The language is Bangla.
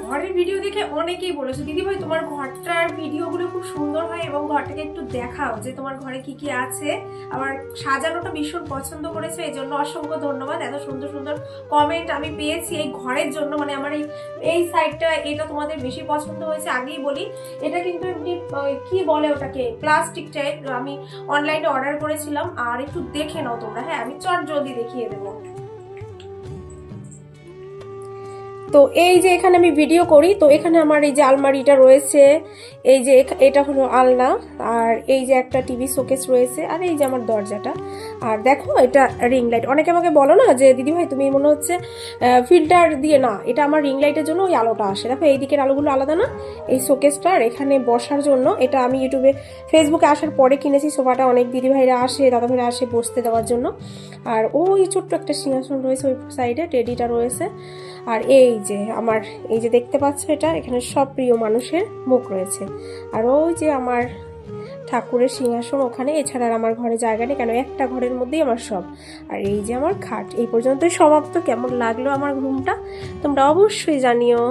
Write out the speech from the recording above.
ঘরের ভিডিও দেখে অনেকেই বলেছে দিদিভাই তোমার ঘরটার ভিডিওগুলো খুব সুন্দর হয় এবং ঘরটাকে একটু দেখাও যে তোমার ঘরে কি কি আছে। আমার সাজানোটা ভীষণ পছন্দ করেছে, এই জন্য অসংখ্য ধন্যবাদ। এত সুন্দর সুন্দর কমেন্ট আমি পেয়েছি এই ঘরের জন্য, মানে আমার এই সাইডটা এটা তোমাদের বেশি পছন্দ হয়েছে। আগেই বলি এটা কিন্তু এমনি কি বলে ওটাকে প্লাস্টিক টাইপ, আমি অনলাইনে অর্ডার করেছিলাম। আর একটু দেখে নাও তোমরা, হ্যাঁ আমি চট জলদি দেখিয়ে দেবো। তো এই যে এখানে আমি ভিডিও করি, তো এখানে আমার এই যে আলমারিটা রয়েছে, এই যে এটা হলো আলনা, আর এই যে একটা টিভি শোকেস রয়েছে, আর এই যে আমার দরজাটা। আর দেখো এটা রিং লাইট। অনেকে আমাকে বলো না যে দিদিভাই তুমি মনে হচ্ছে ফিল্টার দিয়ে, না এটা আমার রিং লাইটের জন্য ওই আলোটা আসে। দেখো এই দিকের আলোগুলো আলাদা না, এই শোকেসটা। আর এখানে বসার জন্য এটা আমি ইউটিউবে ফেসবুকে আসার পরে কিনেছি সোফাটা। অনেক দিদিভাইরা আসে, দাদাভাইরা আসে বসতে দেওয়ার জন্য। আর ওই ছোট্ট একটা সিংহাসন রয়েছে ওই সাইডে, টেডিটা রয়েছে। আর এই যে আমার এই যে দেখতে পাচ্ছ এটা, এখানে সব প্রিয় মানুষের মুখ রয়েছে। আর ওই যে আমার ঠাকুরের সিংহাসন ওখানে। এছাড়া আর আমার ঘরে জায়গা নেই, কেন একটা ঘরের মধ্যেই আমার সব। আর এই যে আমার খাট। এই পর্যন্তই সমাপ্ত। কেমন লাগলো আমার রুমটা তোমরা অবশ্যই জানিও।